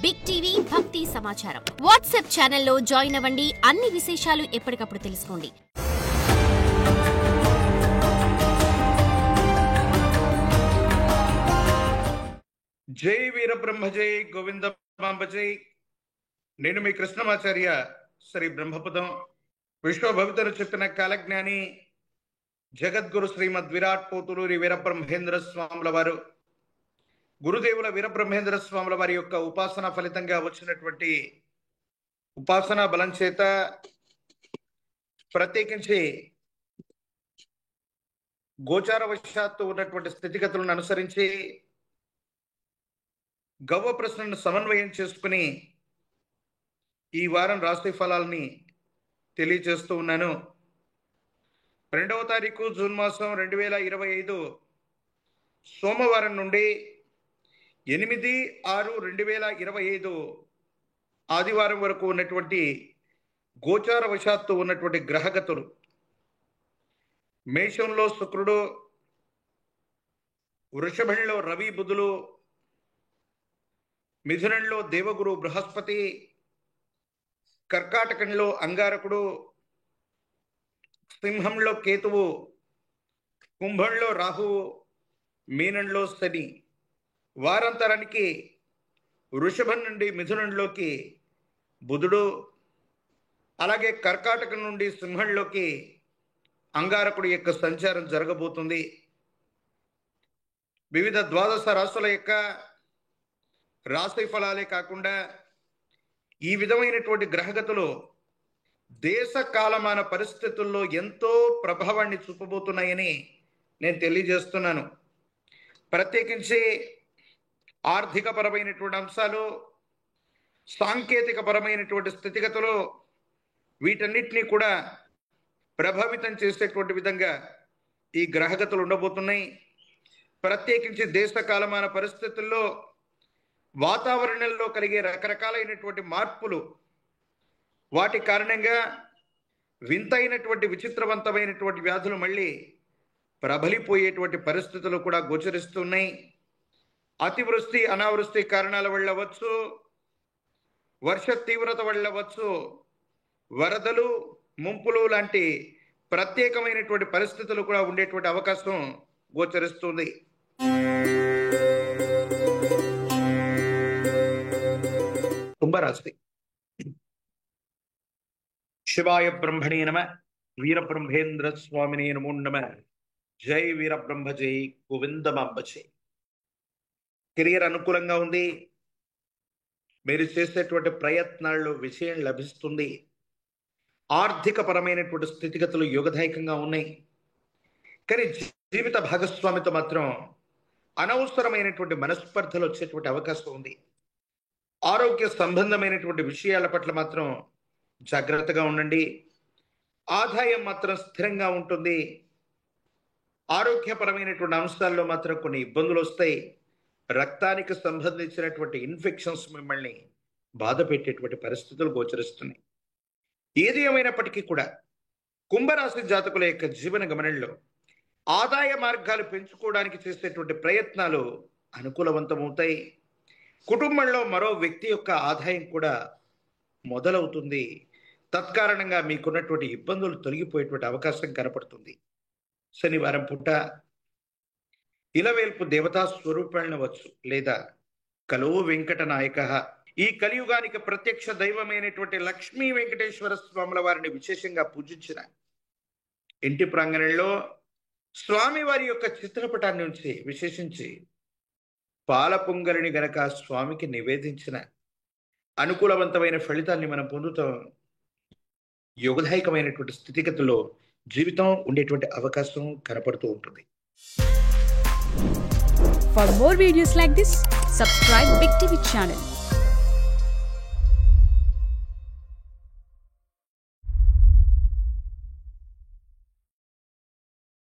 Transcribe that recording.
Big TV భక్తి సమాచారం WhatsApp ఛానల్లో జాయిన్ అవ్వండి. అన్ని విశేషాలు ఎప్పటికప్పుడు తెలుసుకోండి. జై వీరబ్రహ్మ జై గోవిందమాంబ జై. నేను మీ కృష్ణమాచార్య శ్రీ బ్రహ్మపదం. విశ్వభవితను చెప్పిన కాలజ్ఞాని జగద్గురు శ్రీమద్ విరాట్ పోతులూరి వీరబ్రహ్మేంద్ర స్వాముల వారు, గురుదేవుల వీరబ్రహ్మేంద్ర స్వాముల వారి యొక్క ఉపాసన ఫలితంగా వచ్చినటువంటి ఉపాసనా బలం చేత ప్రత్యేకించి గోచారవశాత్తు ఉన్నటువంటి స్థితిగతులను అనుసరించి గవ్వ ప్రశ్నను సమన్వయం చేసుకుని ఈ వారం రాశి ఫలాల్ని తెలియజేస్తూ ఉన్నాను. 2వ తారీఖు జూన్ మాసం 2025 సోమవారం నుండి 8/6/2025 ఆదివారం వరకు ఉన్నటువంటి గోచారవశాత్తు ఉన్నటువంటి గ్రహగతులు: మేషంలో శుక్రుడు, వృషభంలో రవి బుధులు, మిథునంలో దేవగురు బృహస్పతి, కర్కాటకంలో అంగారకుడు, సింహంలో కేతువు, కుంభంలో రాహువు, మీనంలో శని. వారాంతరానికి వృషభం నుండి మిథునంలోకి బుధుడు, అలాగే కర్కాటకం నుండి సింహంలోకి అంగారకుడి యొక్క సంచారం జరగబోతుంది. వివిధ ద్వాదశ రాశుల యొక్క రాశి ఫలాలే కాకుండా ఈ విధమైనటువంటి గ్రహగతులు దేశ కాలమాన పరిస్థితుల్లో ఎంతో ప్రభావాన్ని చూపబోతున్నాయని నేను తెలియజేస్తున్నాను. ప్రత్యేకించి ఆర్థిక పరమైనటువంటి అంశాలు, సాంకేతిక పరమైనటువంటి స్థితిగతులు, వీటన్నిటినీ కూడా ప్రభావితం చేసేటువంటి విధంగా ఈ గ్రహగతులు ఉండబోతున్నాయి. ప్రత్యేకించి దేశ కాలమాన పరిస్థితుల్లో వాతావరణంలో కలిగే రకరకాలైనటువంటి మార్పులు, వాటి కారణంగా వింతైనటువంటి విచిత్రవంతమైనటువంటి వ్యాధులు మళ్ళీ ప్రబలిపోయేటువంటి పరిస్థితులు కూడా గోచరిస్తున్నాయి. అతివృష్టి అనావృష్టి కారణాల వల్ల అవ్వచ్చు, వర్ష తీవ్రత వల్ల అవ్వచ్చు, వరదలు ముంపులు లాంటి ప్రత్యేకమైనటువంటి పరిస్థితులు కూడా ఉండేటువంటి అవకాశం గోచరిస్తుంది. కుంభరాశి. శివాయ బ్రహ్మణే నమ. వీరబ్రహ్మేంద్ర స్వామినే నమో నమ. జై వీరబ్రహ్మ జై గోవిందమాంబ జై. కెరియర్ అనుకూలంగా ఉంది. మీరు చేసేటువంటి ప్రయత్నాల్లో విజయం లభిస్తుంది. ఆర్థిక పరమైనటువంటి స్థితిగతులు యోగదాయకంగా ఉన్నాయి. కానీ జీవిత భాగస్వామితో మాత్రం అనవసరమైనటువంటి మనస్పర్ధలు వచ్చేటువంటి అవకాశం ఉంది. ఆరోగ్య సంబంధమైనటువంటి విషయాల పట్ల మాత్రం జాగ్రత్తగా ఉండండి. ఆదాయం మాత్రం స్థిరంగా ఉంటుంది. ఆరోగ్యపరమైనటువంటి అంశాల్లో మాత్రం కొన్ని ఇబ్బందులు వస్తాయి. రక్తానికి సంబంధించినటువంటి ఇన్ఫెక్షన్స్ మిమ్మల్ని బాధ పెట్టేటువంటి పరిస్థితులు గోచరిస్తున్నాయి. ఏది ఏమైనప్పటికీ కూడా కుంభరాశి జాతకుల యొక్క జీవన గమనంలో ఆదాయ మార్గాలు పెంచుకోవడానికి చేసేటువంటి ప్రయత్నాలు అనుకూలవంతమవుతాయి. కుటుంబంలో మరో వ్యక్తి యొక్క ఆదాయం కూడా మొదలవుతుంది. తత్కారణంగా మీకున్నటువంటి ఇబ్బందులు తొలగిపోయేటువంటి అవకాశం కనపడుతుంది. శనివారం పూట ఇలవేల్పు దేవతా స్వరూపాలను వచ్చు, లేదా కలో వెంకట నాయక, ఈ కలియుగానికి ప్రత్యక్ష దైవమైనటువంటి లక్ష్మీ వెంకటేశ్వర స్వాముల వారిని విశేషంగా పూజించిన ఇంటి ప్రాంగణంలో స్వామివారి యొక్క చిత్రపటాన్ని ఉంచి విశేషించి పాల పొంగలిని గనక స్వామికి నివేదించిన అనుకూలవంతమైన ఫలితాన్ని మనం పొందుతాం. యోగదాయకమైనటువంటి స్థితిగతుల్లో జీవితం ఉండేటువంటి అవకాశం కనపడుతూ ఉంటుంది. For more videos like this, subscribe Big TV channel.